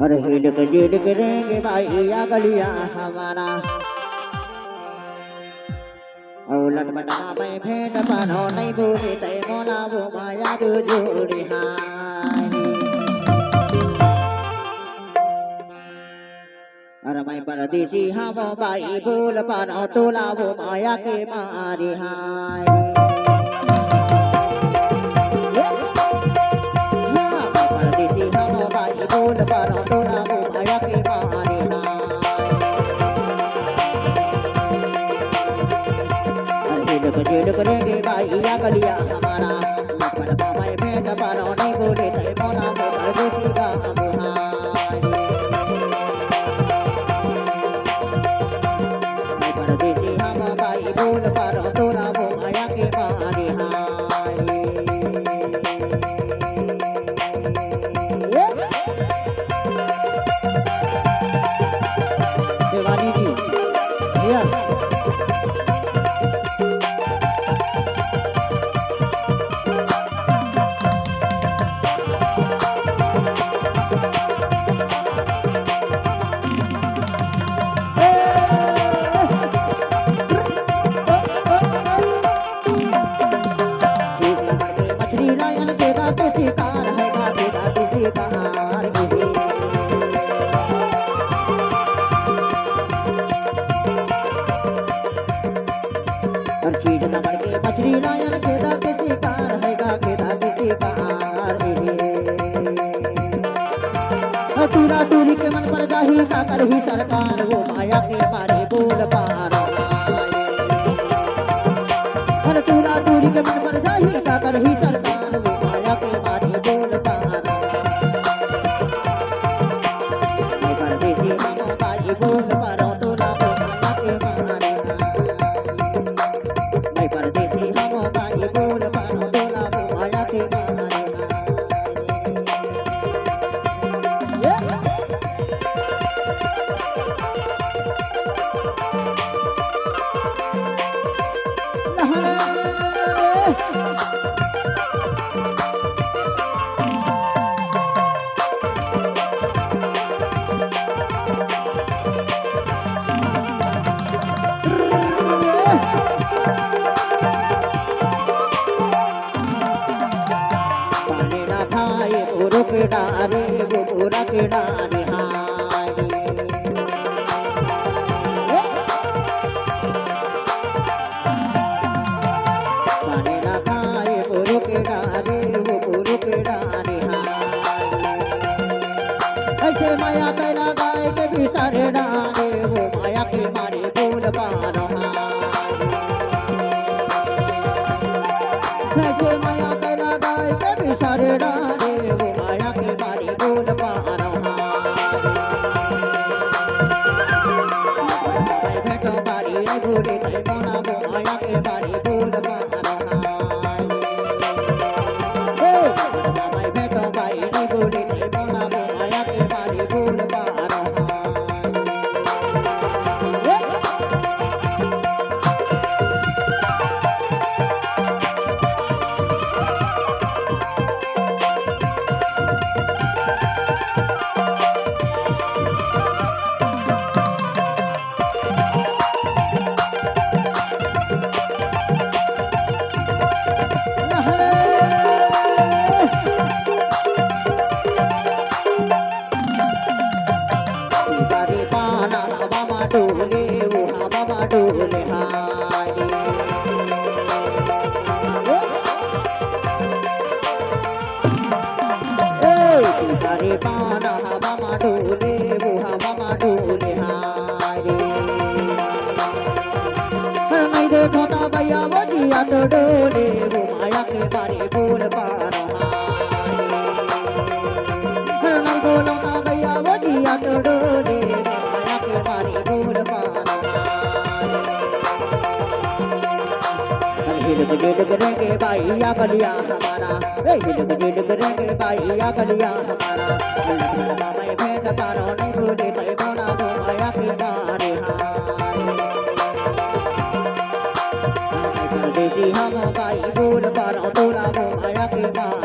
और हिडक जिडक रेंगे भाई या गलिया हमारा और लटपटा में भेंट पानो नहीं बोले ते मोला वो माया दो जोड़ी हाय और मैं परदेसी हम भाई बोल पानो तोला वो माया के मारी हाय बोल पानो तोला वो माया के मारे हिडक जिडक रेंगे भाई या गलिया हमारा लटपटा में भेंट पानो नहीं बोले ते मोला वो परदेसी का मुहाई मैं परदेसी हम भाई बोल पानो तोला वो माया के मारे शिवानी जी भैया मछली लायन के दाते शिकार है दाते दाते शिकार हर चीज नंबर के मछली लायन के दाते शिकार है के दाते शिकार टूरा टूरी के मन पर जाही का कर ही सरकार वो माया के मारे बोल पार हर टूरा टूरी के मन पर जाही का कर ही सरकार वो माया के मारे बोल पार मैं परदेसी हम भाई बोल पारो तोला वो माया के मारे मैं परदेसी हम भाई बोल पारो तोला वो माया के मारे पूरा के डारे वो पूरा के डारे हाय पानी ना खाए पूरा के डारे वो पूरा के डारे हाय ऐसे माया कैला गाय के भी सारे डारे वो माया के मारे बोल पारो ऐसे माया कैला गाय के भी सारे डारे बोल पारो भेटो बारी बोले ते मोना वो माया के बारी बोल पारो मैं भेटो बारी नहीं बोले ते मोना वो माया के बारी बोल पारो डोले वो बाबा डोले हारी तारे पाना बाबा डोले वो बाबा डोले हारी नहीं देखो ना भैया वो जिया तो डोले वो माया के बारे बोल पारो नहीं बोलो ना भैया वो जिया तो डोले माया के बारे बोल पारो हिडक जिडक रेंगे भाई या गलिया हमारा हिडक जिडक रेंगे भाई या गलिया हमारा लटपटा में भेंट पारो नहीं बोले ते मोना वो माया के मारे हाय परदेसी हम भाई बोल पारो तोला वो माया के मारे